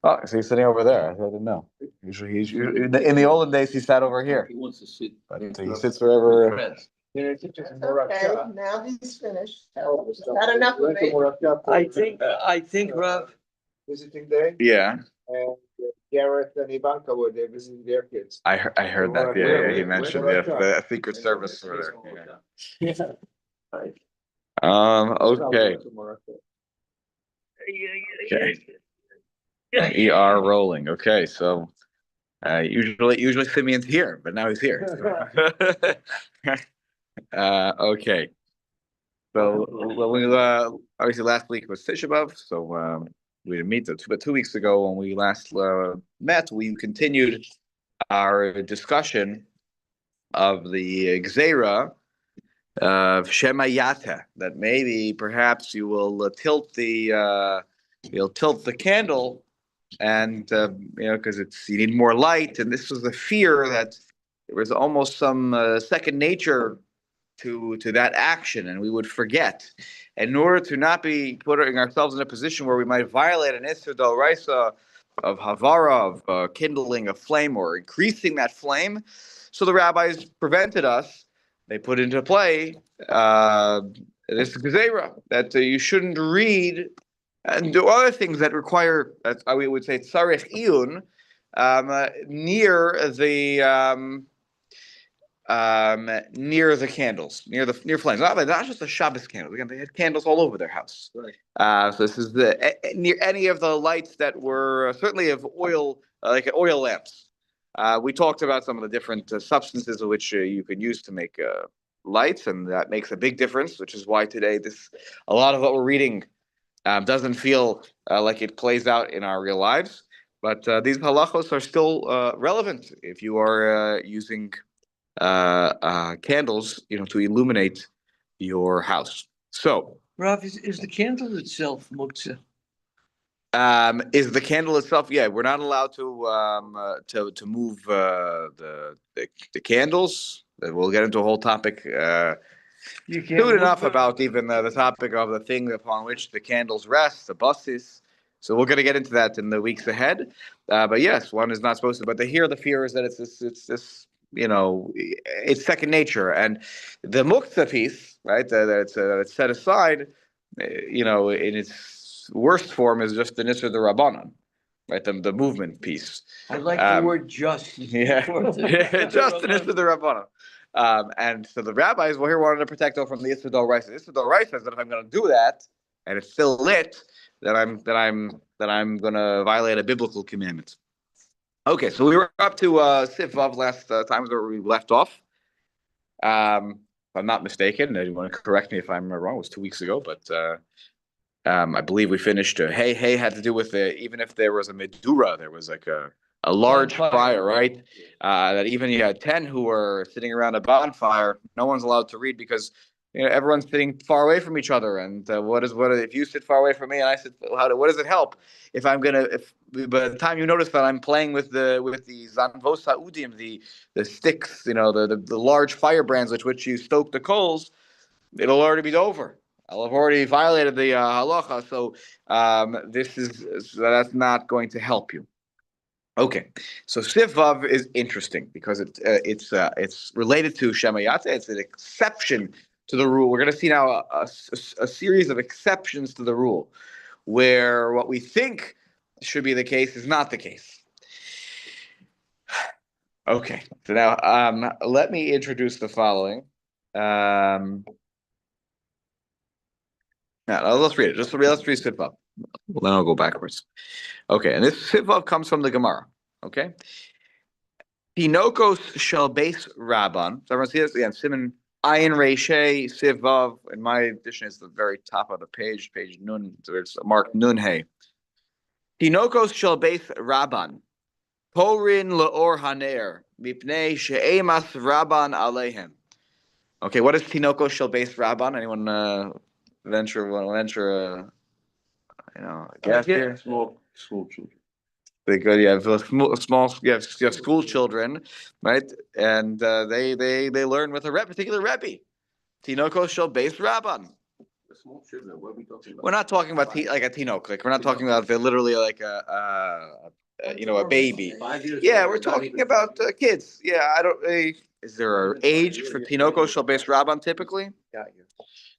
Oh, so he's sitting over there. I didn't know. Usually in the olden days he sat over here. He wants to sit. But he sits wherever. Okay, now he's finished. Is that enough of me? I think, Rav. Visiting day, Yeah, and Gareth and Ivanka were there visiting their kids. I heard that. Yeah, he mentioned the Secret Service over there. Right. Okay. We are rolling. Okay, so usually Simeon's here, but now he's here. Okay. So well, we obviously last week was Tisha B'av, so we didn't meet. But 2 weeks ago, when we last met, we continued our discussion of the Gzeira of Shema Yata, that maybe perhaps you will tilt the candle, and because you need more light, and this was the fear that there was almost some second nature to that action, and we would forget. And in order to not be putting ourselves in a position where we might violate an Isser D'Oraisa of Havara, of kindling a flame or increasing that flame, so the rabbis prevented us. They put into play this Gezerah, that you shouldn't read and do other things that require, as we would say, tzarech iyun, near the candles, near flames. Not just the Shabbos candles. Again, they had candles all over their house. Right. So this is near any of the lights that were certainly of oil, like oil lamps. We talked about some of the different substances which you could use to make lights, and that makes a big difference. Which is why today a lot of what we're reading doesn't feel like it plays out in our real lives. But these halachos are still relevant if you are using candles, to illuminate your house. So, Rav, is the candle itself muktzah? Is the candle itself? Yeah, we're not allowed to move the candles. We'll get into a whole topic soon enough about even the topic of the thing upon which the candles rest, the buses. So we're going to get into that in the weeks ahead. But yes, one is not supposed to. But the fear is that it's this. It's second nature, and the muktzah piece, right? That it's set aside. In its worst form is just the nisr the rabbanon, right? The movement piece. I like the word just. Yeah, just the nisr the rabbanon. And so the rabbis were here wanted to protect us from the Isser D'Oraisa. Isser D'Oraisa says that if I'm going to do that and it's still lit, then I'm going to violate a biblical commandment. Okay, so we were up to Sif Vav last time where we left off. If I'm not mistaken, anyone correct me if I'm wrong. It was 2 weeks ago, but I believe we finished. Hey had to do with even if there was a medura, there was like a large fire, right? That even you had 10 who were sitting around a bonfire. No one's allowed to read because everyone's sitting far away from each other. And what if you sit far away from me and I sit? What does it help if by the time you notice that I'm playing with the zanvos ha'udim, the sticks, the large firebrands with which you stoke the coals, it'll already be over. I'll have already violated the halacha, so that's not going to help you. Okay, so Sif Vav is interesting because it's related to Shema Yateh. It's an exception to the rule. We're going to see now a series of exceptions to the rule, where what we think should be the case is not the case. Okay, so now let me introduce the following. Now let's read it. Let's read Sif Vav. Well, then I'll go backwards. Okay, and this Sif Vav comes from the Gemara. Okay. Pinokos shel beis Rabban. So everyone see this again. Simon Ayin Reishay Sif Vav. In my edition, it's the very top of the page Nun. So it's marked Nun Hey. Pinokos shel beis Rabban. Porin leor haner mipnei she'emas Rabban aleihem. Okay, what is Pinokos shel beis Rabban? Anyone venture a guess here? Small children. You have you have school children, right? And they learn with a particular rebbe. Tinoko shel beis Rabban. The small children, what are we talking about? We're not talking about like a teenok. Like we're not talking about they're literally like a baby. 5 years Yeah, old, we're not talking even about 5 years. kids. Yeah, I don't. Is there an age for tinoko shel beis rabban typically?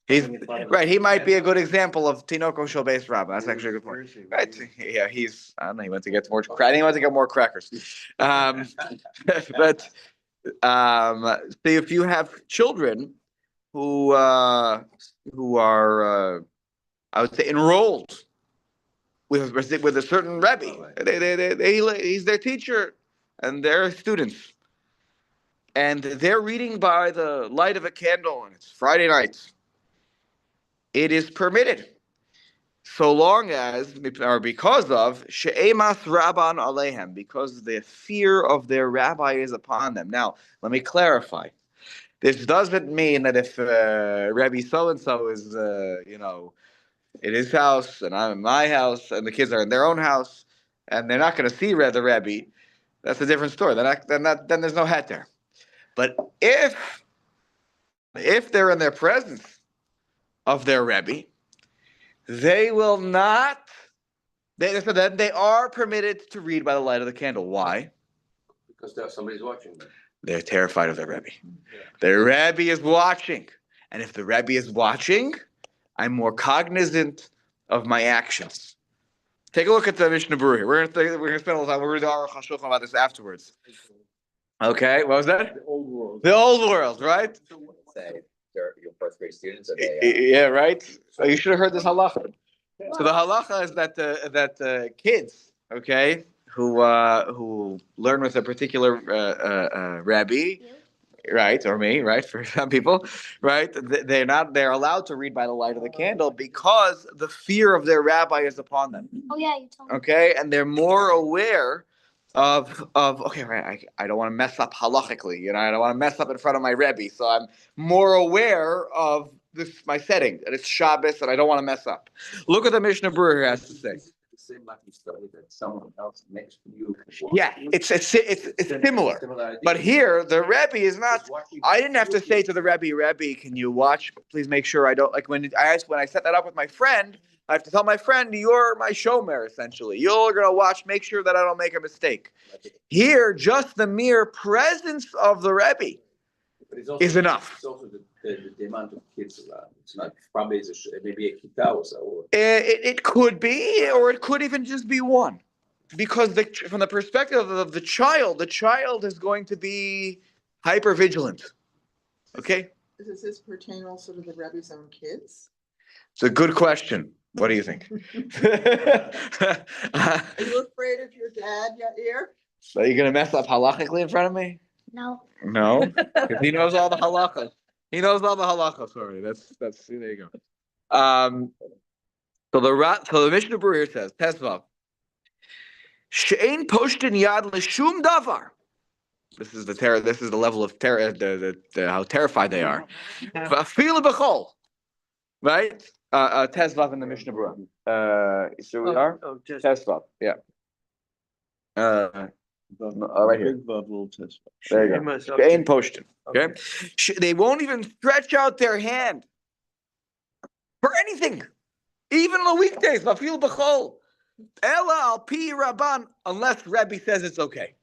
He's right. He might be a good example of tinoko shel beis rabban. That's actually a good point. Right? Yeah, he's. I don't know. He went to get more. I think he went to get more crackers. But see, if you have children who are I would say enrolled with a certain rebbe, he's their teacher, and they're students, and they're reading by the light of a candle, and it's Friday night. It is permitted, so long as, or because of, she'emas rabban alehem, because the fear of their rabbi is upon them. Now, let me clarify. This doesn't mean that if Rebbe so-and-so is, in his house and I'm in my house and the kids are in their own house and they're not going to see the Rebbe, that's a different story. Then there's no hat there. But if they're in their presence of their Rebbe, they will not. So then they are permitted to read by the light of the candle. Why? Because somebody's watching them. They're terrified of their Rebbe. Their Rebbe is watching, and if the Rebbe is watching, I'm more cognizant of my actions. Take a look at the Mishnah Berurah here. We're gonna spend a little time. We're going to Aruch HaShulchan about this afterwards. Okay, what was that? The old world. The old world, right? Say they're your fourth grade students. Are Yeah, right. So you should have heard this halacha. So the halacha is that kids, okay, who learn with a particular rabbi, right, or me, right, for some people, right, they're allowed to read by the light of the candle because the fear of their rabbi is upon them. Oh yeah, you told me. Okay, and they're more aware of okay, right, I don't want to mess up halachically, I don't want to mess up in front of my rebbe, so I'm more aware of this my setting, that it's Shabbos, and I don't want to mess up. Look what the Mishnah Berurah has to say. The same lucky story that someone else next to you. Yeah, it's similar, but here the rebbe is not. I didn't have to say to the Rebbe, can you watch? Please make sure I don't, like when I set that up with my friend, I have to tell my friend, you're my shomer, essentially. You're going to watch, make sure that I don't make a mistake. Here, just the mere presence of the Rebbe is enough. It's also the amount of kids around. It's not probably maybe a kita or so. It could be, or it could even just be one. Because from the perspective of the child is going to be hyper vigilant. Okay? Does this pertain also to the Rebbe's own kids? It's a good question. What do you think? Are you afraid of your dad, Yair? Are you gonna mess up halachically in front of me? No. No, because he knows all the halachas. He knows all the halachas. Sorry, that's there you go. So the Mishnah Berurah says, Tesvav, she'ein poshtin yad l'shum davar. This is the terror. This is the level of terror. How terrified they are. V'afilu b'chol, right? Tesvav in the Mishnah Berurah. So we are Tesvav. Yeah. Right here. There you go. She'ein poshtin. Okay. They won't even stretch out their hand for anything, even on the weekdays. V'afilu b'chol. Ella al pi rabban, unless Rebbe says it's okay,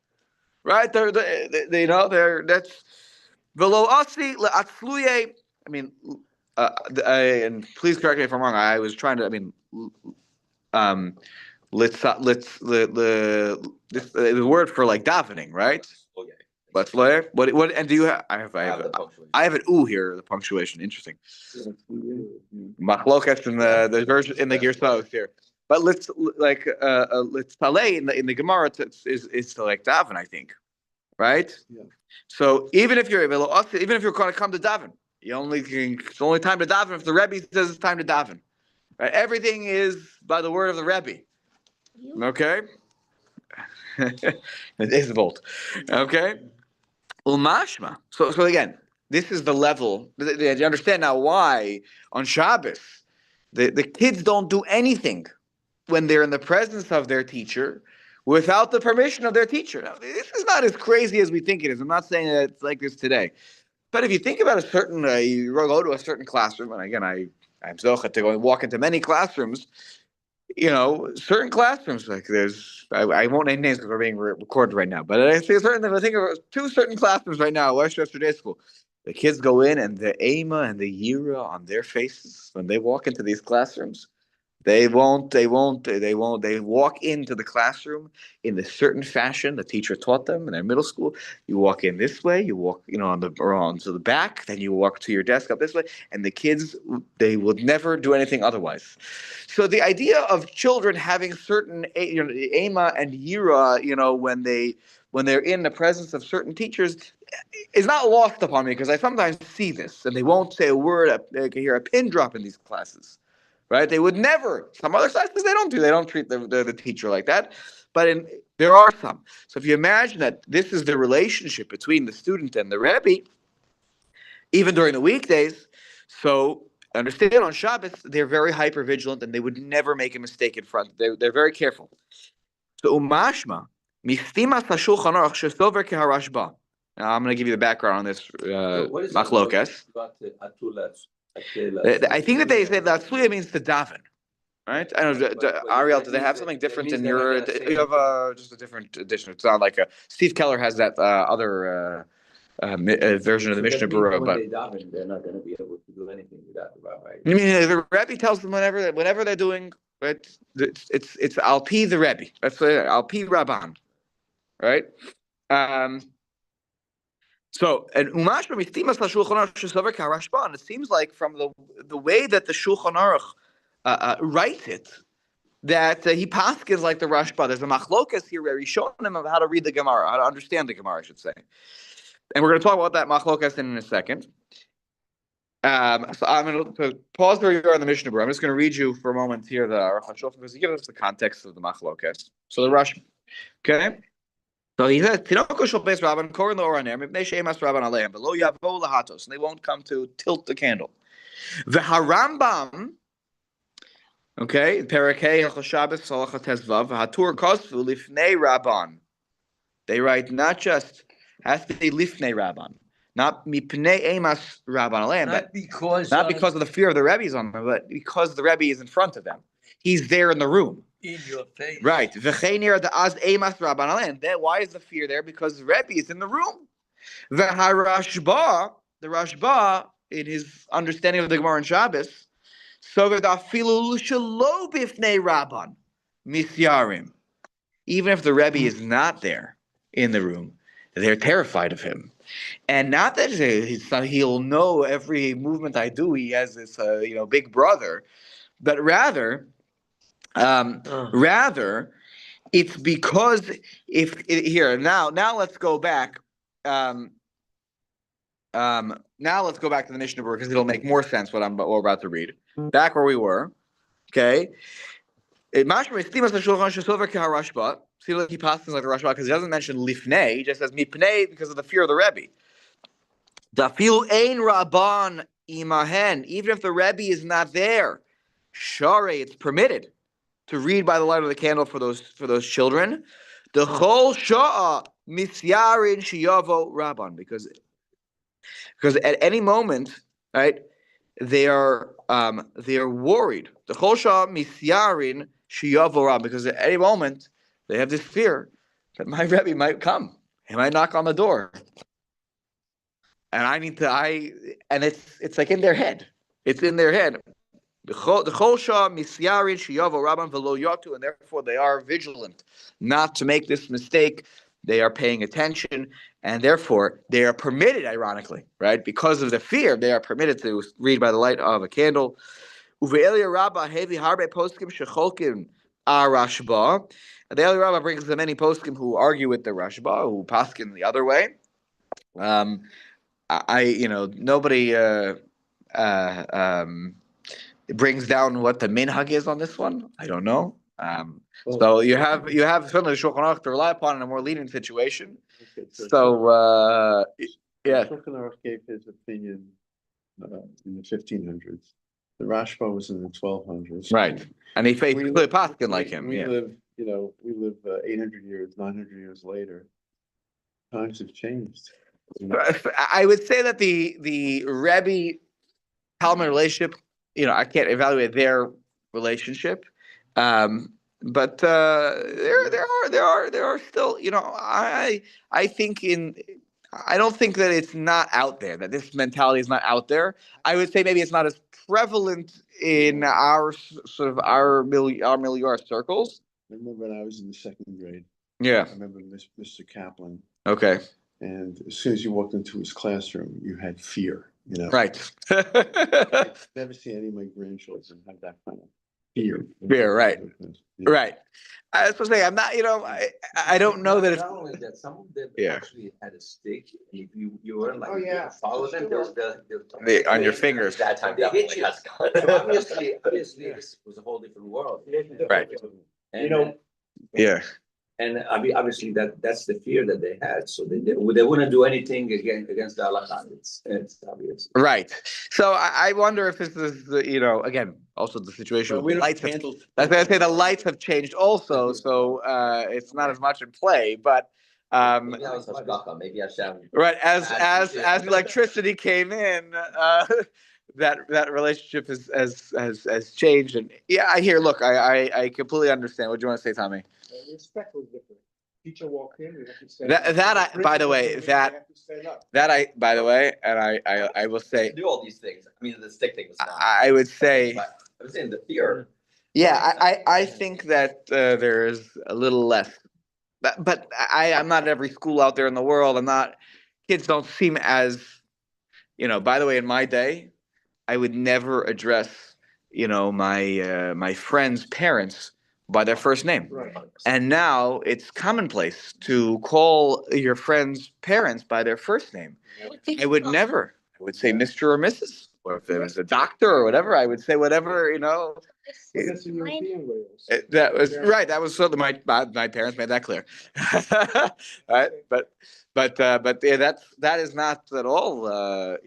right? That's velo asi le'atzluye. I mean, and please correct me if I'm wrong. I was trying to. I mean, the word for like davening, right? Let's lay. What? And do you have? I have an ooh here. The punctuation. Interesting. Machlokas in the version in the Girsos here. But let's talei in the Gemara is to like daven, I think, right? Yeah. So even if you're going to come to daven, it's only time to daven if the Rebbe says it's time to daven, right? Everything is by the word of the Rebbe, okay? It is volt, okay? Umashma. So again, this is the level. You understand now why on Shabbos the kids don't do anything when they're in the presence of their teacher without the permission of their teacher. Now, this is not as crazy as we think it is. I'm not saying that it's like this today. But if you think about you go to a certain classroom, and again, I'm zocha to go and walk into many classrooms. Certain classrooms, like I won't name names because we're being recorded right now, but I think of two certain classrooms right now, Westchester Day School. The kids go in and the Ema and the Yira on their faces when they walk into these classrooms. They walk into the classroom in a certain fashion the teacher taught them in their middle school. You walk in this way, you walk, onto the back, then you walk to your desk up this way, and the kids, they would never do anything otherwise. So the idea of children having certain, Ema and Yira, when they're in the presence of certain teachers, is not lost upon me because I sometimes see this, and they won't say a word. They can hear a pin drop in these classes. Right? They would never. Some other classes they don't do. They don't treat the teacher like that. But there are some. So if you imagine that this is the relationship between the student and the Rebbe, even during the weekdays, so understand on Shabbos, they're very hyper vigilant and they would never make a mistake in front. They're very careful. So umashma, mistimas hashulchan aruch shesover keharashba. Now I'm going to give you the background on this machlokas. I think that they say that Atzuya means to daven, right? I don't know, Ariel, do they have something different in your? You have just a different edition. It's not like Steve Keller has that other version of the Mishnah Berurah, but When they daven, they're not going to be able to do anything without the rabbi. I mean, the Rebbe tells them whenever they're doing, right? It's al pi the Rebbe. That's al pi Rabban, right? So, and Umash Mistimas Shulchan Aruch Shesover Karashba, and it seems like from the way that the Shulchan Aruch writes it, that he paskins like the Rashba. There's a machlokas here where he's showing him how to read the Gemara, how to understand the Gemara, I should say. And we're going to talk about that machlokas in a second. So I'm going to pause where you are in the Mishnah Berurah. I'm just going to read you for a moment here the Aruch HaShulchan because he gives us the context of the machlokas. So the Rashba, okay. So he says, "Tinoko shel beis Rabban korin lo'oraner mipnei she'emas Rabban aleim v'lo yavo lahatos," and they won't come to tilt the candle. The Harambam, okay, Perakei Hilchot Shabbat Halacha Tezvav Hatur Kosvu Lifnei Rabban. They write not just has to be Lifnei Rabban, not mipnei emas Rabban aleim, but not because of the fear of the Rebbe's on them, but because the Rebbe is in front of them. He's there in the room. In your face. Right. Why is the fear there? Because the Rebbe is in the room. The Rashba, in his understanding of the Gemara and Shabbos, even if the Rebbe is not there in the room, they're terrified of him. And not that he'll know every movement I do. He has this, big brother, but rather, it's because now let's go back. Now let's go back to the Mishnah Berurah because it'll make more sense what we're about to read. Back where we were, okay. See, like he passes like the Rashba because he doesn't mention lifnei. He just says mipnei because of the fear of the Rebbe. Dafil ein rabban imahen. Even if the Rebbe is not there, share, it's permitted to read by the light of the candle for those children. The whole sha'a misyarin shiyavo rabban because at any moment, right, they are worried. The whole sha'a misyarin shiyavo rabban because at any moment they have this fear that my Rebbe might come. He might knock on the door, and I need to. And it's like in their head. It's in their head. The Cholsha Misyarin Shiyavo Rabban Velo Yotu, and therefore they are vigilant not to make this mistake. They are paying attention, and therefore they are permitted, ironically, right? Because of the fear, they are permitted to read by the light of a candle. Uve'elia Rabba Hevi Harbe Poskim Shecholkim Arashba. The Eli Rabba brings the many poskim who argue with the Rashba, who paskin the other way. Nobody it brings down what the minhag is on this one. I don't know. So you have certainly the Shulchan Aruch to rely upon in a more lenient situation. So yeah. Shulchan Aruch gave his opinion in the 1500s. The Rashba was in the 1200s. Right, and he faced clear paskin like him. We live 800 years, 900 years later. Times have changed. I would say that the Rebbe Talmud relationship I can't evaluate their relationship. But there are still, I think I don't think that it's not out there, that this mentality is not out there. I would say maybe it's not as prevalent in our sort of our milieu circles. I remember when I was in the second grade, Yeah. I remember Mr. Kaplan, Okay. and as soon as you walked into his classroom, you had fear, Right. I've never seen any of my grandchildren have that kind of fear. Fear, right. Yeah. Right. I was supposed to say, I'm not, I don't know that it's. Not only that, some of them Yeah. actually had a stick, and if you were like, Oh, yeah. follow them, On your fingers. That time They hit definitely you. has gone. So obviously, this was a whole different world. Right. And, Yeah. and I mean, obviously that's the fear that they had, so they wouldn't do anything against the halakha. It's obvious. Right. So I wonder if this is, again, also the situation But with we the don't lights. handle. That's why I say the lights have changed also, so it's not as much in play. But Maybe that was hashgacha, maybe Hashem. right, as electricity came in, that relationship has changed. And yeah, I hear. Look, I completely understand. What do you want to say, Tommy? Respect was different. Teacher walked in, we have to stand That by the way, by the way, and I will say, Do all these things. I mean, the stick thing was not. I would say. But I was saying the fear. Yeah, I think that there is a little less, but I'm not at every school out there in the world. Kids don't seem as, by the way, in my day, I would never address, my friends' parents by their first name. Right. And now it's commonplace to call your friends' parents by their first name. I would never. I would say Mr. or Mrs. Or if there was a doctor or whatever, I would say whatever, That's in European ways. That was right. That was certainly my parents made that clear. Right, but yeah, that is not at all. I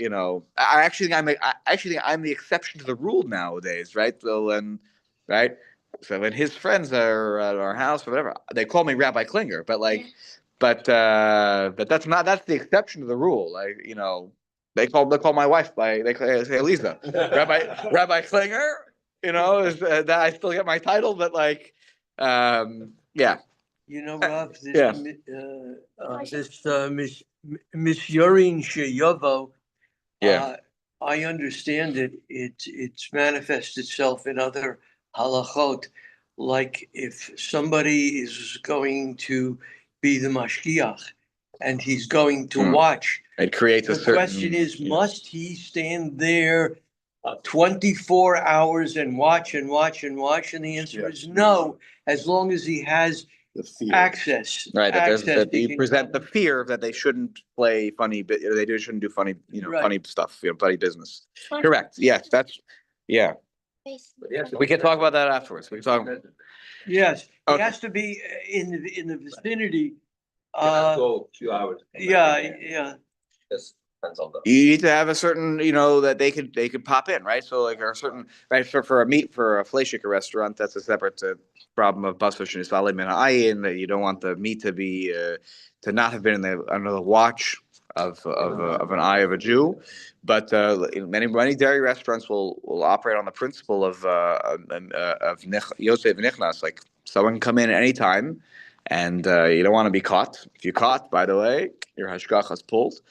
actually think I'm the exception to the rule nowadays, right? Right. So when his friends are at our house or whatever, they call me Rabbi Klinger, but but that's the exception to the rule. They call my wife they say Elisa, Rabbi Klinger. Is that I still get my title, but yeah. Rav, Yeah. this Miss Yorin Sheyovo, Yeah. I understand it. It's manifests itself in other halachot, like if somebody is going to be the mashgiach and he's going to watch. It creates The question is, must he stand there 24 hours and watch and watch and watch? And the answer is no, as long as he has The fear. access. right. That he you can present the come. fear that they shouldn't play funny, but they shouldn't do funny, Right. funny stuff, funny business. Correct. Yes, yeah. We can talk about that afterwards. We can talk. Yes, Okay. it has to be in the vicinity. Go a few hours. Yeah. This depends on the. You need to have a certain, that they could pop in, right? So a certain, right, for a fleischiker restaurant, that's a separate problem of basar shenisvalim min ha'ayin, that you don't want the meat to be to not have been under the watch of an eye of a Jew. But many dairy restaurants will operate on the principle of Yosef Nichnas, like someone can come in anytime, and you don't want to be caught. If you're caught, by the way, your hashgacha is pulled.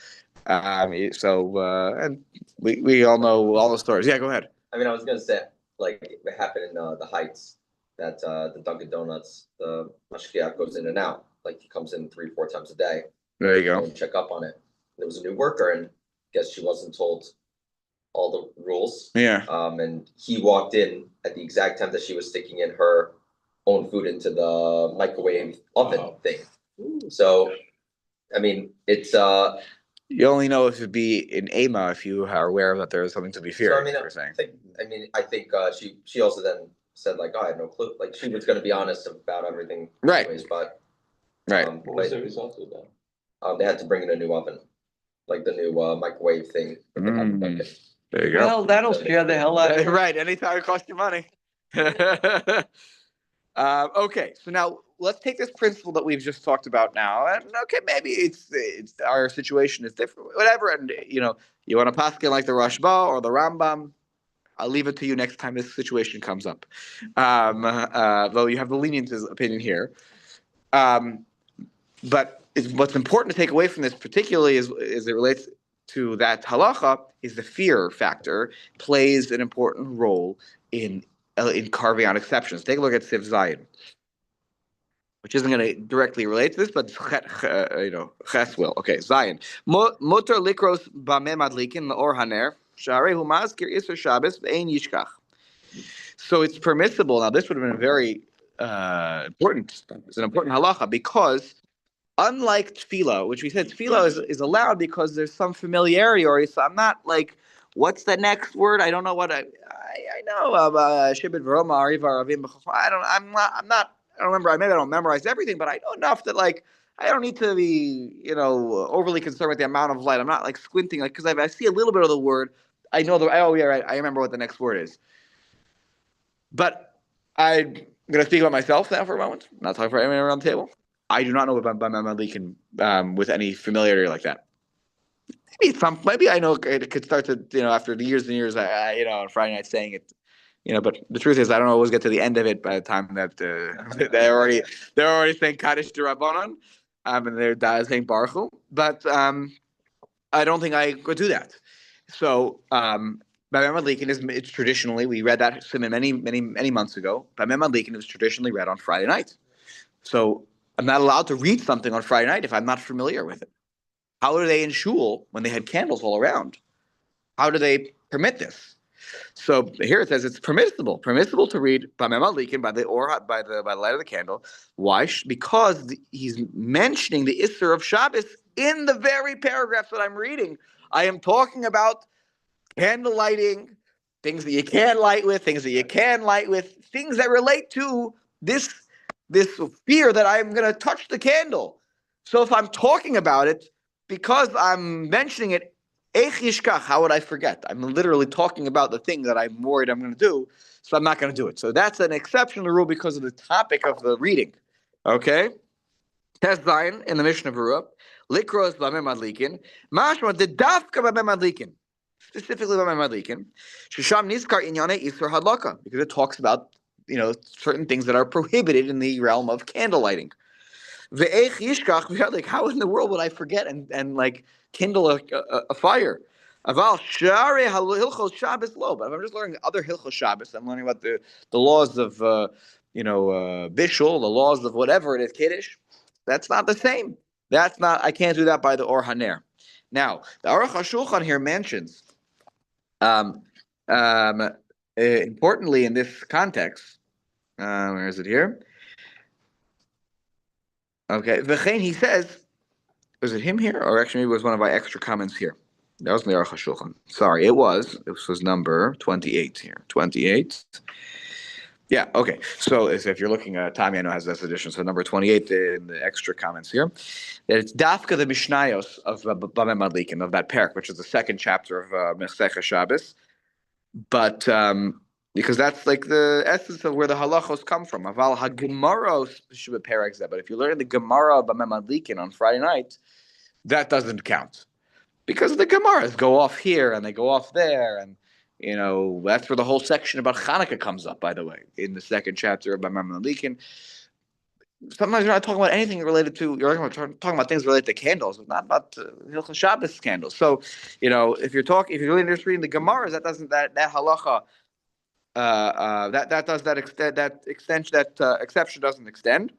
And we all know all the stories. Yeah, go ahead. I mean, I was gonna say, like, it happened in the Heights, that the Dunkin' Donuts, the mashgiach goes in and out, like he comes in 3-4 times a day. There you Go go. and check up on it. There was a new worker, and guess she wasn't told all the rules. Yeah. And he walked in at the exact time that she was sticking in her own food into the microwave oven thing. So, I mean, it's You only know if it'd be in AMA if you are aware that there is something to be feared. So, I mean, we're saying. I think she also then said, like, oh, I had no clue. Like, she was going to be honest about everything. Right. Anyways, but Right. What was the result of that? they had to bring in a new oven, like the new microwave thing. that they have in Dunkin'. There you go. Well, that'll scare the hell out of her. Right. Anytime it costs you money. Okay. So now let's take this principle that we've just talked about now, and okay, maybe it's our situation is different, whatever. And you want to paskin like the Rashba or the Rambam. I'll leave it to you next time this situation comes up. Though you have the lenient opinion here. But what's important to take away from this, particularly as it relates to that halacha, is the fear factor plays an important role in carving out exceptions. Take a look at Siv Zion, which isn't going to directly relate to this, but Ches will. Okay, Zion. Mutar likros bameh madlikin leor haner sharei hu mazkir iser Shabbos ve'ein yishkach. So it's permissible. Now, this would have been very important. It's an important halacha because unlike tefillah, which we said tefillah is allowed because there's some familiarity, or so I'm not like, what's the next word? I don't know what I know shibud v'roma ariva aravim b'chachma. I don't remember. Maybe I don't memorize everything, but I know enough that like I don't need to be overly concerned with the amount of light. I'm not like squinting like because I see a little bit of the word. I know I remember what the next word is. But I'm going to speak about myself now for a moment. I'm not talking for anyone around the table. I do not know about Madlikin with any familiarity like that. Maybe I know it could start to after the years and years on Friday night saying it, But the truth is I don't always get to the end of it by the time that they're already saying Kaddish D'Rabbanan, and they're saying Baruch Hu. But I don't think I could do that. So Bameh Madlikin it's traditionally, we read that many months ago. Bameh Madlikin is traditionally read on Friday night. So I'm not allowed to read something on Friday night if I'm not familiar with it. How do they in shul, when they had candles all around, how do they permit this? So here it says it's permissible to read Bameh Madlikin by the light of the candle. Why? Because he's mentioning the Isser of Shabbos in the very paragraphs that I'm reading. I am talking about candle lighting, things that you can't light with, things that you can light with, things that relate to this fear that I'm going to touch the candle. So if I'm talking about it, because I'm mentioning it, how would I forget? I'm literally talking about the thing that I'm worried I'm going to do, so I'm not going to do it. So that's an exception to the rule because of the topic of the reading. Okay? Test Zion in the Mishnah Berurah, Likros Bameh Madlikin, Mashma the Dafka Bameh Madlikin, specifically Bameh Madlikin, Shisham Nizkar Inyane Isur Hadlaka, because it talks about certain things that are prohibited in the realm of candle lighting. Ve'ech yishkach, like how in the world would I forget and like kindle a fire? Aval share Hilchot Shabbat lo. But if I'm just learning other Hilchot Shabbat, I'm learning about the laws of bishul, the laws of whatever it is, kiddush. That's not the same. That's not. I can't do that by the Or Haner. Now the Aruch HaShulchan here mentions, importantly in this context, where is it here? Okay, V'chein he says, was it him here, or actually maybe it was one of my extra comments here? That was the Aruch HaShulchan. Sorry, it was. This was number 28 here. 28. Yeah, okay. So if you're looking at Tommy, I know has this edition. So number 28 in the extra comments here, that it's Dafka the Mishnayos of Bameh Madlikin, of that parak, which is the second chapter of Masechah Shabbos. But because that's like the essence of where the halachos come from. Aval hagemaros should be parak. But if you learn the Gemara of Bameh Madlikin on Friday night, that doesn't count because the Gemaras go off here and they go off there, and that's where the whole section about Hanukkah comes up. By the way, in the second chapter of Bameh Madlikin, sometimes you're not talking about anything related to. You're talking about things related to candles, not about Hilchot Shabbos candles. So, if you're really just reading the Gemaras, that halacha. That exception doesn't extend.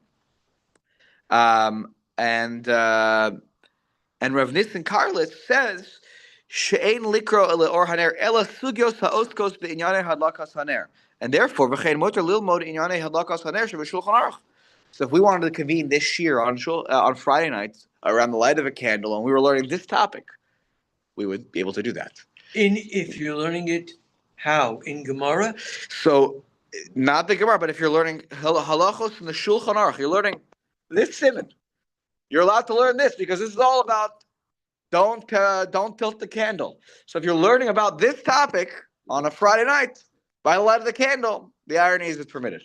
And Rav Nissen Karlitz says she'ein likro or haner ela sugyos haoskos beinyane hadlakas haner, and therefore v'chein motor lilmod inyane hadlakas haner sheb'shulchan aruch. So if we wanted to convene this year on Friday nights around the light of a candle, and we were learning this topic, we would be able to do that. If you're learning it, how? In Gemara? So, not the Gemara, but if you're learning halachos in the Shulchan Aruch, you're learning this simon. You're allowed to learn this because this is all about don't tilt the candle. So if you're learning about this topic on a Friday night by the light of the candle, the irony is it's permitted.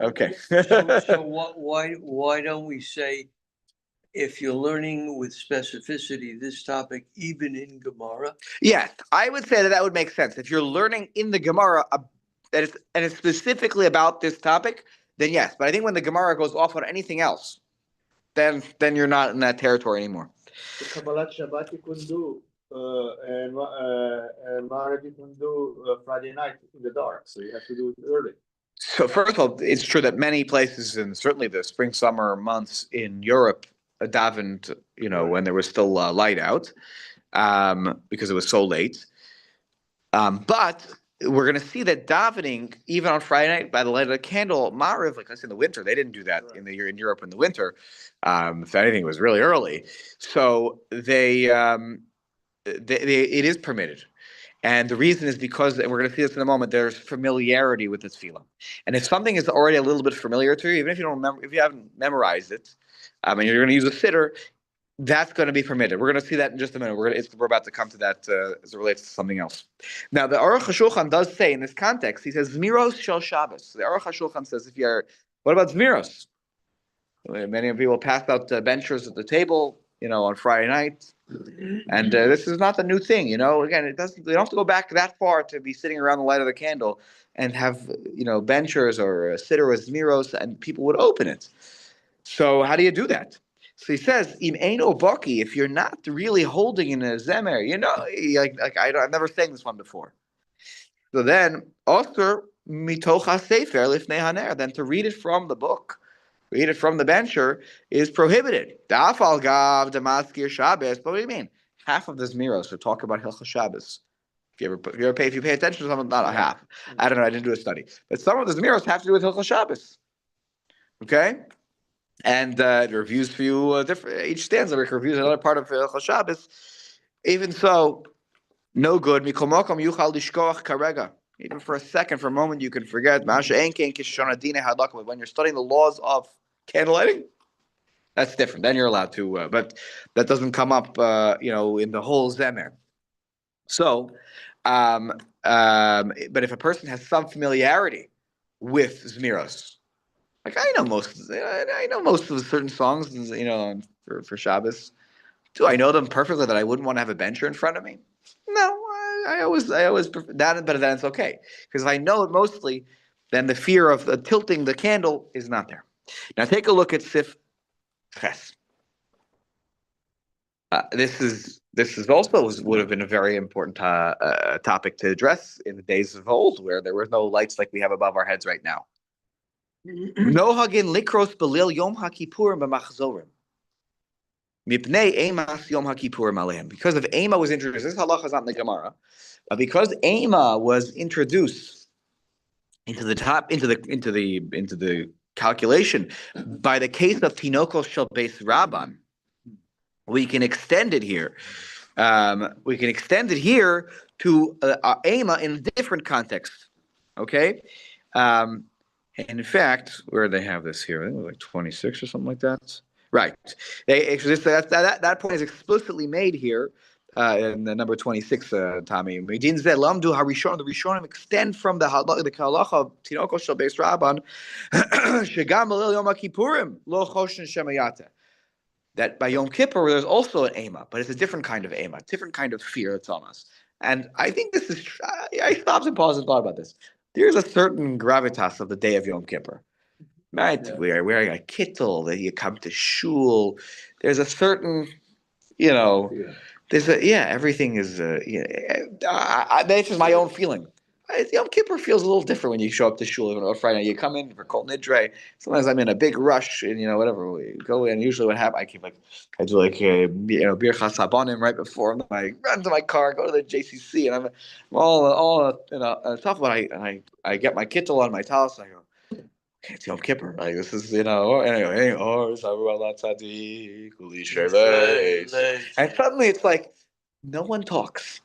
Okay. So why don't we say if you're learning with specificity this topic, even in Gemara? Yes, I would say that that would make sense. If you're learning in the Gemara and it's specifically about this topic, then yes. But I think when the Gemara goes off on anything else, then you're not in that territory anymore. The Kabbalat Shabbat you couldn't do, and Maariv you couldn't do Friday night in the dark, so you have to do it early. So first of all, it's true that many places, and certainly the spring, summer months in Europe, davened, when there was still light out, because it was so late. But we're going to see that davening, even on Friday night, by the light of a candle, Ma'ariv, like I said, in the winter, they didn't do that in Europe in the winter. If anything, it was really early. So it is permitted. And the reason is because, and we're going to see this in a moment, there's familiarity with this tefillah. And if something is already a little bit familiar to you, even if you don't remember, if you haven't memorized it, and you're going to use a sitter, that's going to be permitted. We're going to see that in just a minute. We're about to come to that as it relates to something else. Now, the Aruch HaShulchan does say in this context, he says, Zmiros shel Shabbos. The Aruch HaShulchan says, what about Zmiros? Many people pass out benchers at the table, on Friday night. And this is not the new thing, Again, they don't have to go back that far to be sitting around the light of the candle and have, benchers or a sitter with Zmiros, and people would open it. So how do you do that? So he says, "Im eino baki." If you're not really holding in a zemer, I've never sang this one before. So then, osur mitocha sefer lifnei haner. Then to read it from the book, read it from the bencher, is prohibited. Da'afal gav demaskir Shabbos. But what do you mean? Half of the zmiros to talk about Hilchot Shabbos. If you pay attention to something, not a half. I don't know. I didn't do a study, but some of the zmiros have to do with Hilchot Shabbos. Okay. And it reviews for you different. Each stanza reviews another part of Hilchot Shabbos. Even so, no good. Mikol makom yuchal lishkoach karega. Even for a second, for a moment, you can forget. When you're studying the laws of candlelighting, that's different. Then you're allowed to. But that doesn't come up, in the whole zemer. So, but if a person has some familiarity with zmiros. Like I know most of the certain songs, for Shabbos. Do I know them perfectly that I wouldn't want to have a bencher in front of me? No, I always prefer that, but then it's okay because if I know it mostly, then the fear of tilting the candle is not there. Now take a look at Sif Ches. This is also would have been a very important topic to address in the days of old, where there were no lights like we have above our heads right now. Nohagin likros belil yom haKippurim b'machzorim. Mipnei emas yom haKippurim aleim. Because of Ema was introduced. This halacha is not in the Gemara, but because Ema was introduced into the calculation by the case of Tinokos shel Beis Rabban, we can extend it here. We can extend it here to Ema in a different context. Okay. And in fact, where do they have this here? I think it was like 26 or something like that. Right. That point is explicitly made here in the number 26, Tommy. The Rishonim extend from the halacha of Tinokos shel Beis Rabban shegam belil yom haKippurim lo choshen shemayata. That by Yom Kippur there's also an ema, but it's a different kind of ema, different kind of fear that's on us. And I think this is. I stopped and paused and thought about this. There's a certain gravitas of the day of Yom Kippur, right? Yeah. We are wearing a kittel, that you come to shul. There's a certain, everything is, this is my own feeling. Yom Kippur feels a little different when you show up to shul on Friday night. You come in for Kol Nidre. Sometimes I'm in a big rush, and whatever we go in. Usually, what happens, I do Birchas Habanim right before. I run to my car, go to the JCC, and I'm all tough. But I get my kittel on my talis, and I go, okay, it's Yom Kippur. Like this is anyway. And suddenly it's like no one talks.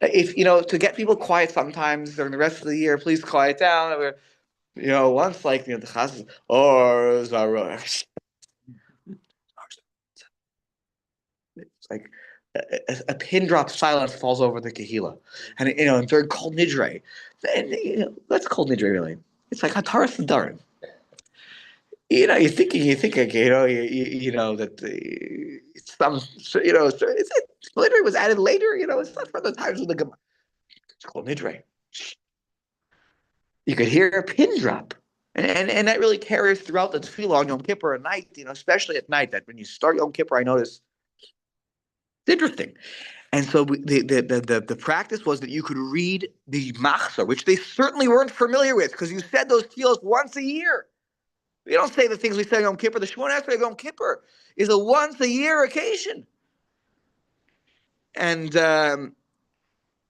If to get people quiet sometimes during the rest of the year, please quiet down. Once the chaz is it's like a pin drop silence falls over the kahila, and and during Kol Nidre, that's Kol Nidre really. It's like Hataras Nadarim. you're thinking, you know that it's some, it's Nidre was added later. It's not from the times of the Gemara. It's called Nidre. You could hear a pin drop, and that really carries throughout the tefillah on Yom Kippur at night. Especially at night. That when you start Yom Kippur, I notice it's interesting. And so the practice was that you could read the machzor, which they certainly weren't familiar with, because you said those tefillahs once a year. We don't say the things we say on Yom Kippur. The Shemona Esrei of Yom Kippur is a once-a-year occasion. And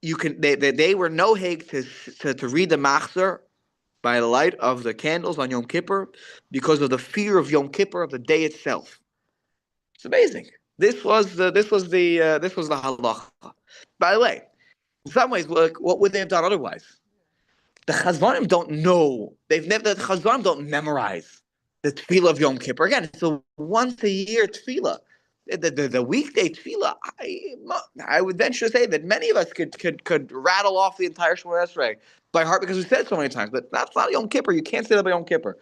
they were no hake to read the machzor by the light of the candles on Yom Kippur because of the fear of Yom Kippur, of the day itself. It's amazing. This was the halacha. By the way, in some ways, what would they have done otherwise? The Chazvanim don't know. The Chazvanim don't memorize the tefillah of Yom Kippur. Again, it's a once-a-year tefillah. The weekday tefillah, I would venture to say that many of us could rattle off the entire Shemona Esrei by heart because we said it so many times. But that's not Yom Kippur. You can't say that by Yom Kippur.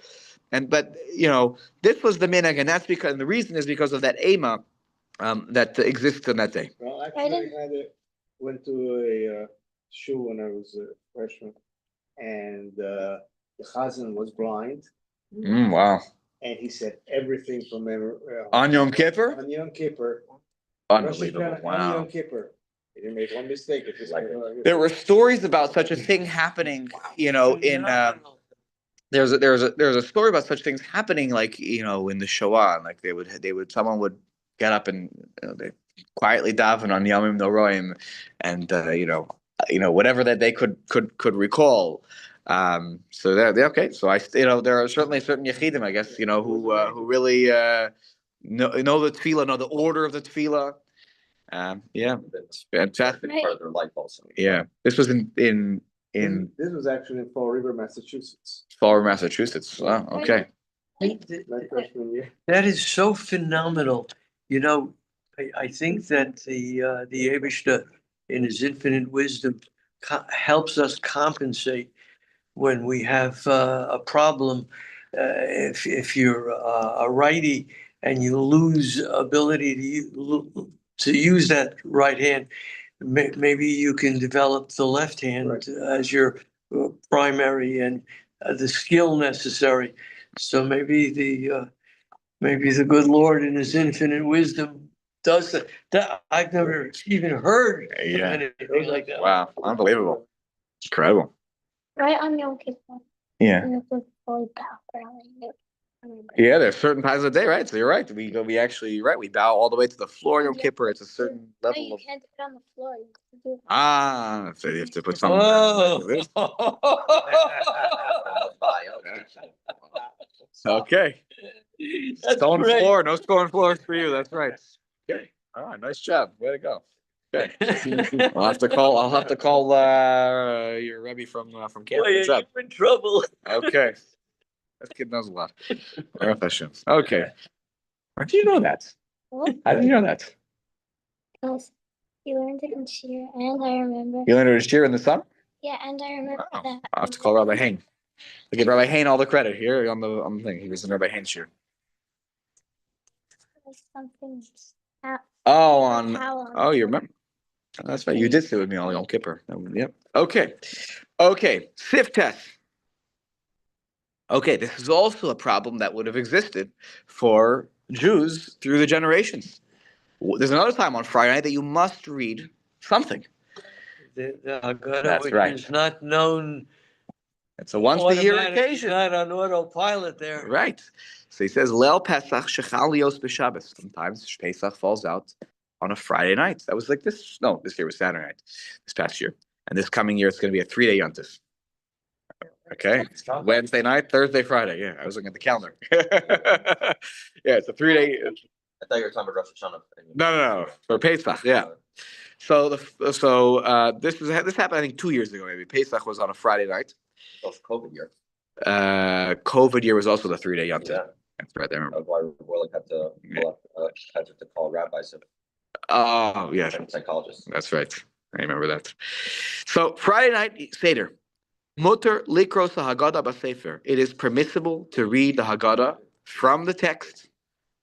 But this was the minhag, and that's because, and the reason is because of that ema that exists on that day. Well, actually, went to a shul when I was a freshman, and the chazan was blind, Wow. and he said everything from memory. On Yom Kippur? On Yom Kippur. Unbelievable. On Wow. Yom Kippur. He didn't make one mistake. It just There were stories about such a thing happening, in there's a story about such things happening, like in the Shoah, and like someone would get up and they quietly daven on Yomim Noroim, and whatever that they could recall. So they're okay. So there are certainly certain yechidim, I guess, who really know the tefillah, know the order of the tefillah. Yeah, it's fantastic. Part of their life also. Yeah, this was in This was actually in Fall River, Massachusetts. Fall River, Massachusetts. Wow, okay. My freshman year. That is so phenomenal. I think that the Eibishter, in his infinite wisdom, helps us compensate when we have a problem. If you're a righty and you lose ability to use that right hand, maybe you can develop the left hand as your primary and the skill necessary. So maybe the good Lord in his infinite wisdom does that. That I've never even heard of anything like that. Wow, unbelievable. Incredible. Right on Yom Kippur. Yeah. Yeah, there's certain times of the day, right? So you're right. We actually, we bow all the way to the floor Yom Kippur. It's a certain No, level you of can't do it on the floor. You have to do it. so you have to put something. Okay. That's Stone great. floor, no stone floors for you. That's right. Okay. All right, nice job. Way to go. Okay. I'll have to call your Rebbe from camp. Boy, Good job. you're in trouble. Okay. This kid knows a lot. Baruch Hashem. Okay. How do you know that? What? How do you know that? Because you learned it in Shir, and I remember. You learned it this year in the summer? Yeah, and I remember Wow. that. I'll have to call Rabbi Hain. I give Rabbi Hain all the credit here on the thing. He was in Rabbi Hain's year. Something. Oh, you remember? That's right. You did sit with me on Yom Kippur. Yep. Okay. Sif test. Okay, this is also a problem that would have existed for Jews through the generations. There's another time on Friday night that you must read something. The Haggadah, That's which right. is not known. It's a once-a-year automatic, occasion. Not on autopilot there. Right. So he says, Leil Pesach shechal lios b'Shabbos. Sometimes Pesach falls out on a Friday night. That was like this. No, this year was Saturday night. This past year. And this coming year, it's going to be a 3-day yontif. Okay. Wednesday night, Thursday, Friday. Yeah, I was looking at the calendar. Yeah, it's a 3-day. I thought you were talking about Rosh Hashanah. No. For Pesach, yeah. So this happened, I think, 2 years ago, maybe. Pesach was on a Friday night. COVID year. COVID year was also the 3-day yontif. Yeah. That's right. I remember. That's why Warlick had to call rabbis and Oh, yeah. psychologists. That's right. I remember that. So Friday night Seder. Mutter likros Haggadah b'Sefer. It is permissible to read the Haggadah from the text.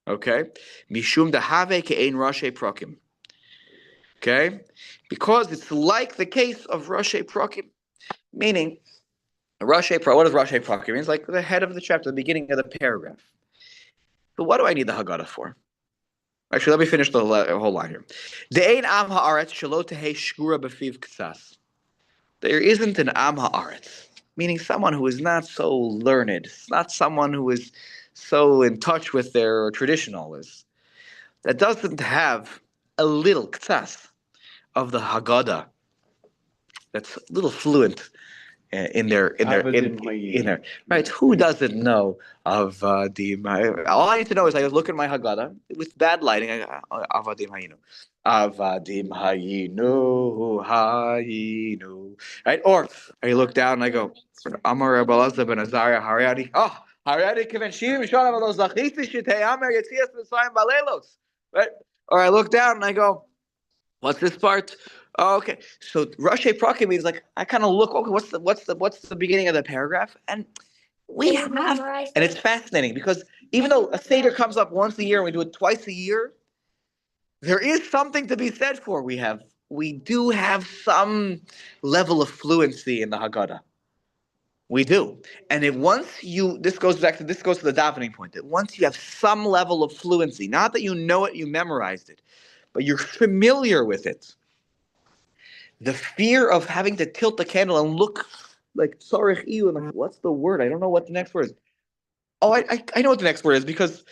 Okay, mishum dahave ke'ein rashe prakim. Okay, because it's like the case of rashe prakim, meaning rashe prakim. What does rashe prakim mean? It's like the head of the chapter, the beginning of the paragraph. But what do I need the Haggadah for? Actually, let me finish the whole line here. De'ein am haaretz shelo tehei shgura b'fiv k'sas. There isn't an am haaretz, meaning someone who is not so learned, not someone who is so in touch with their traditionalists, that doesn't have a little k'sas of the Haggadah, that's a little fluent in there, right? Who doesn't know of all I need to know is I look at my Haggadah with bad lighting. Avadim hayinu, avadim hayinu, right? Or I look down and I go, Amar Rabbalazar ben Azariah Hariadi. Oh, Hariadi kiven shir mishon avalos lachiti shitei Amar yetzias b'sayim balelos, right? Or I look down and I go, what's this part? Oh, okay. So Rashi Prakim means like I kind of look. Okay, what's the beginning of the paragraph? And we have, and it's fascinating because even though a seder comes up once a year and we do it twice a year, there is something to be said for we do have some level of fluency in the Haggadah. We do, and this goes to the davening point. That once you have some level of fluency, not that you know it, you memorized it, but you're familiar with it. The fear of having to tilt the candle and look like tzarich iyu, and what's the word? I don't know what the next word is. Oh, I know what the next word is because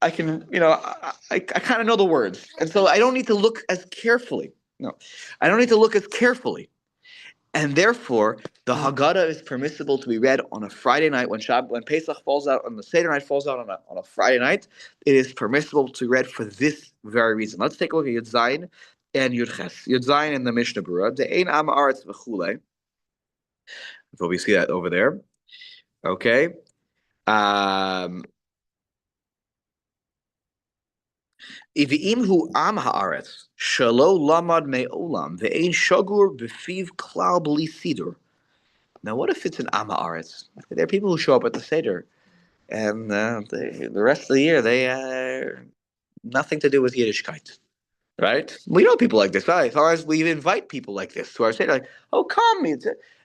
I can, I kind of know the words. And so I don't need to look as carefully. No, I don't need to look as carefully. And therefore, the Haggadah is permissible to be read on a Friday night when Pesach falls out, on the Seder night falls out on a Friday night. It is permissible to be read for this very reason. Let's take a look at Yud Zayin and Yud Ches. Yud Zayin in the Mishnah Berurah. De'ein am haaretz v'chulei. So we see that over there. Okay. Ivim hu am haaretz shelo lamad me'olam ve'ein shagur b'fiv klal b'li sidur. Now, what if it's an am haaretz? There are people who show up at the seder, and the rest of the year they nothing to do with Yiddishkeit. Right? We know people like this. Right? As far as we invite people like this to our seder, like, oh, come,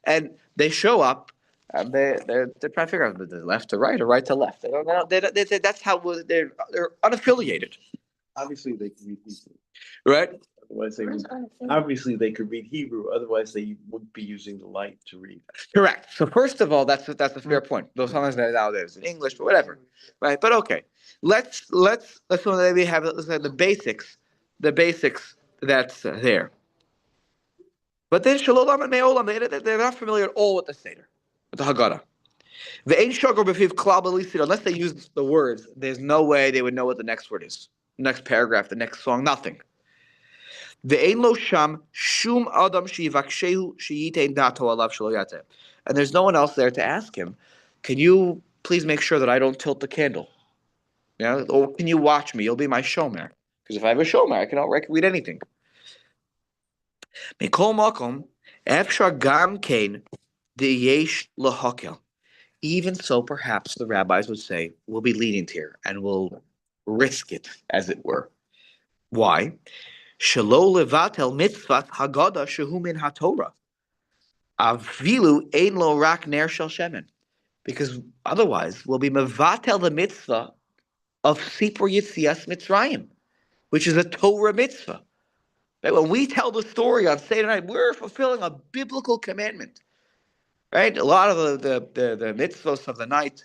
and they show up. And they're trying to figure out the left to right or right to left. They don't know. That's how they're unaffiliated. Obviously, they can read Hebrew. Right? Obviously they could read Hebrew. Otherwise, they wouldn't be using the light to read. Correct. So first of all, that's a fair point. Though sometimes nowadays in English, but whatever. Right? But okay. Let's maybe have the basics that's there. But then Shalom and Me'olam, they're not familiar at all with the Seder, with the Haggadah. The Ein Shogor B'Fiv Klal B'li Sidur, unless they use the words, there's no way they would know what the next word is. The next paragraph, the next song, nothing. The Ein Lo Sham Shum Adam Shivakshehu Sheyitein Dato Alav Shelo Yateh. And there's no one else there to ask him, can you please make sure that I don't tilt the candle? Or can you watch me? You'll be my shomer. Because if I have a shomer, I can read anything. Mikol Makom, Efshar Gam Kain, De Yesh Lahakel. Even so, perhaps the rabbis would say, we'll be lenient here and we'll risk it, as it were. Why? Shelo levatel mitzvah Haggadah shehu min haTorah. Avilu ein lo rak ner shel shemen. Because otherwise, we'll be mevatel the mitzvah of Sipur Yitzias Mitzrayim, which is a Torah mitzvah. Right? When we tell the story on Seder night, we're fulfilling a biblical commandment. Right? A lot of the mitzvahs of the night,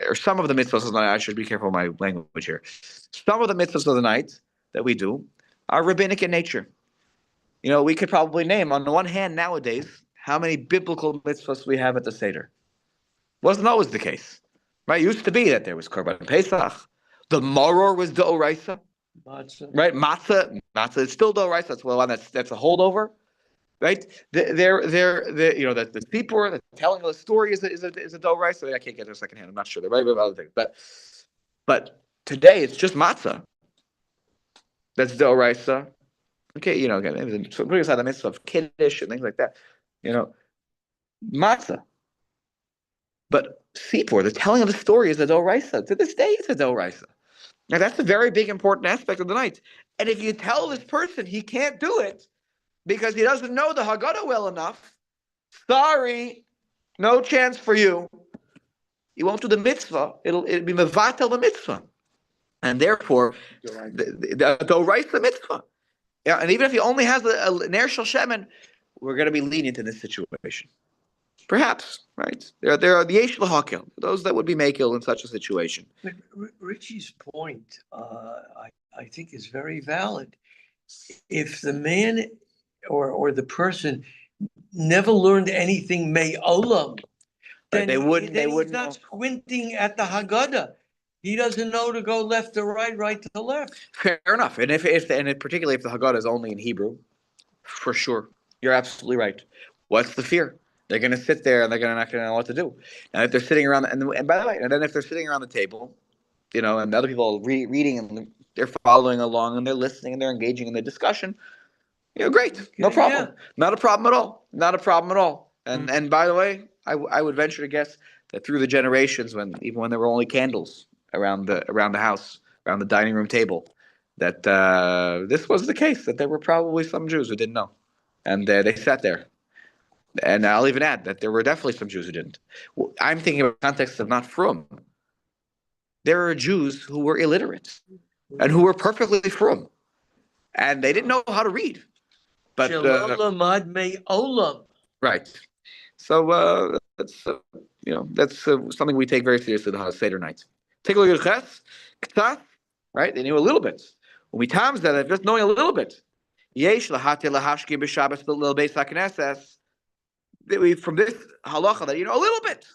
or some of the mitzvahs of the night, I should be careful with my language here. Some of the mitzvahs of the night that we do are rabbinic in nature. We could probably name, on the one hand nowadays, how many biblical mitzvahs we have at the Seder. Wasn't always the case. Right? It used to be that there was Korban Pesach. The Maror was D'Oraisa. Right? Matzah is still D'Oraisa. That's one that's a holdover. Right? The Sipur, the telling of the story is a D'Oraisa. I can't get it secondhand. I'm not sure. There might be other things. But today it's just Matzah. That's D'Oraisa. Okay, again, putting aside the mitzvah of Kiddush and things like that, Matzah. But Sipur, the telling of the story is a doraisa. To this day, it's a doraisa. Now that's a very big important aspect of the night. And if you tell this person he can't do it because he doesn't know the Haggadah well enough, sorry, no chance for you. You won't do the mitzvah. It'll be mevatel the mitzvah, and therefore the doraisa mitzvah. Yeah, and even if he only has a ner shel shemen, we're going to be lenient in this situation. Perhaps, right? There are the yesh l'hakel, those that would be makil in such a situation. But Richie's point, I think is very valid. If the man or the person never learned anything me'olam, then They wouldn't he's not know. squinting at the Haggadah. He doesn't know to go left to right, right to left. Fair enough. And particularly if the Haggadah is only in Hebrew, for sure, you're absolutely right. What's the fear? They're going to sit there and they're not going to know what to do. And if they're sitting around, and by the way, and then if they're sitting around the table, and other people are reading and they're following along and they're listening and they're engaging in the discussion, great, no problem, not a problem at all, not a problem at all. And by the way, I would venture to guess that through the generations, even when there were only candles around the house, around the dining room table, that this was the case, that there were probably some Jews who didn't know, and they sat there. And I'll even add that there were definitely some Jews who didn't. I'm thinking about the context of not frum. There are Jews who were illiterate and who were perfectly frum, and they didn't know how to read. But right. So that's something we take very seriously. The Seder night. Take a look at Ches, Ktaf, right? They knew a little bit. When we times that, just knowing a little bit. Yesh lahati lahashki b'Shabbos b'lil beis hakneses. From this halacha that a little bit.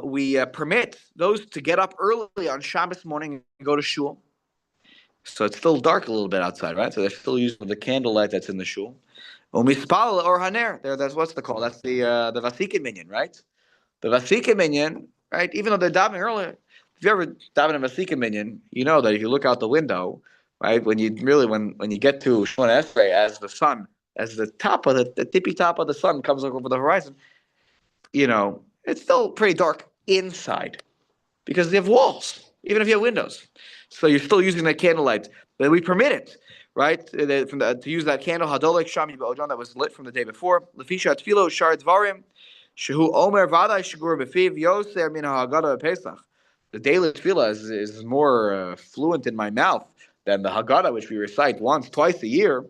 We permit those to get up early on Shabbos morning and go to shul. So it's still dark a little bit outside, right? So they're still using the candlelight that's in the shul. Umispal or haner. That's what's the call. That's the Vasikin minyan, right? The Vasikin minyan, right? Even though they're davening earlier, if you ever daven a Vasikin minyan, you know that if you look out the window, right, when you get to Shemona Esrei, as the top of the tippy top of the sun comes over the horizon, it's still pretty dark inside because they have walls, even if you have windows. So you're still using that candlelight. But we permit it, right? To use that candle, Hadolek Shami Ba'ojon, that was lit from the day before. Lefisha Tfilo Shar Dvarim, Shehu Omer Vaday Shigur Befiv Yoser Min Haggadah Pesach. The daily tefillah is more fluent in my mouth than the Haggadah, which we recite twice a year.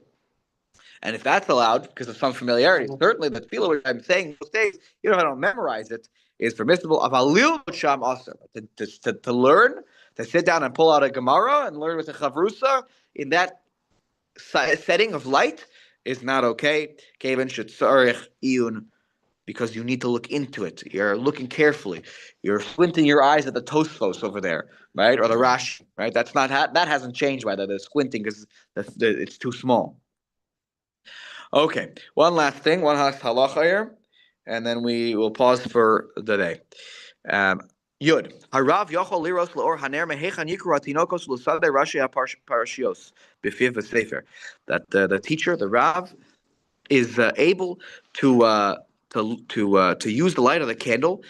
And if that's allowed, because of some familiarity, certainly the tefillah which I'm saying those days, if I don't memorize it, is permissible. Avalil Sham Aser, to learn, to sit down and pull out a Gemara and learn with a Chavrusa in that setting of light is not okay. Kevan shetzarich iyun, because you need to look into it. You're looking carefully. You're squinting your eyes at the Tosfos over there, right, or the Rashi, right? That hasn't changed by the squinting because it's too small. Okay, one last thing, one last halacha here, and then we will pause for the day. Yud. Harav yochol liros leor haner mehechan yikru atinokos l'sadei rashi parashios b'fiv v'sefer. That the teacher, the Rav, is able to use the light of the candle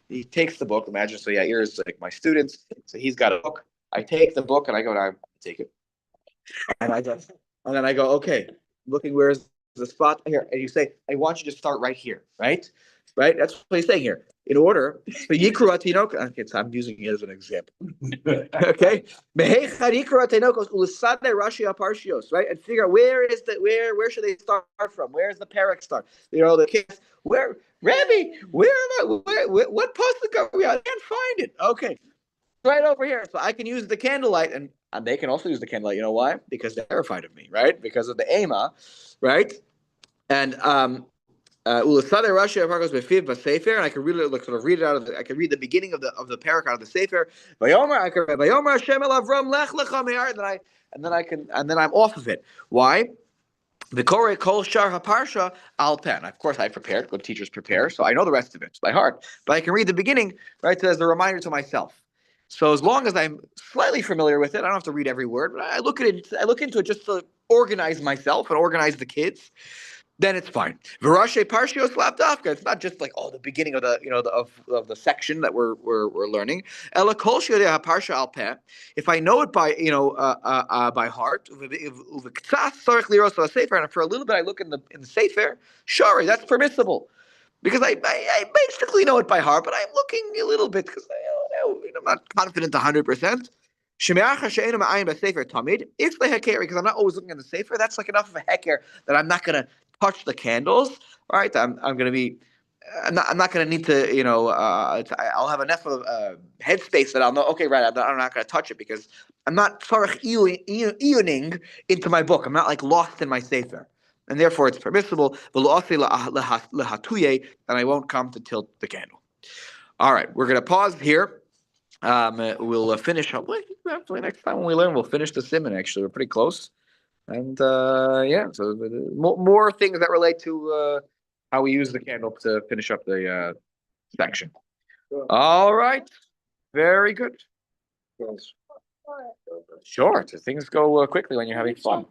he takes the book. Imagine, so here's like my students. So he's got a book. I take the book and I go, I take it, and then I go, okay, looking where's the spot here, and you say, I want you to start right here, right? Right? That's what he's saying here. In order, so Yikru Atinok, okay, so I'm using it as an example. Okay? Right? And figure out where should they start from? Where is the parak start? The kids, Rabbi, what pasuk are we on? I can't find it. Okay. Right over here. So I can use the candlelight, and they can also use the candlelight. You know why? Because they're terrified of me, right? Because of the Ema, right? And Ulasade Rashi Aparkos Befiv Basefer, and I can read it out of I can read the beginning of the parak out of the Sefer. Vayomer Hashem el Avram lech lecha me'ar, and then I'm off of it. Why? The Korei Kol Shar HaParsha Al Pen. Of course, I prepared. Good teachers prepare, so I know the rest of it by heart. But I can read the beginning, right, as a reminder to myself. So as long as I'm slightly familiar with it, I don't have to read every word. But I look into it just to organize myself and organize the kids. then it's fine. Virashe Parshios Lavdafka. It's not just like, oh, the beginning of the, of the section that we're learning. Ela Kol Sheyodei HaParsha Al Peh. If I know it by, by heart, Uvektsas Tzarich Liros HaSefer, and for a little bit I look in the Sefer, Shari, that's permissible. Because I basically know it by heart, but I'm looking a little bit because I'm not confident 100%. If the heker, because I'm not always looking at the sefer, that's like enough of a heker that I'm not going to touch the candles. Right? I'm going to be. I'm not going to need to. I'll have enough of headspace that I'll know. Okay, right. I'm not going to touch it because I'm not tzarich eoning into my book. I'm not like lost in my sefer. And therefore it's permissible, and I won't come to tilt the candle. All right, we're going to pause here. We'll finish. Hopefully next time when we learn, we'll finish the simon. Actually, we're pretty close. And so more things that relate to how we use the candle to finish up the section. All right, very good. Sure, things go quickly when you're having fun.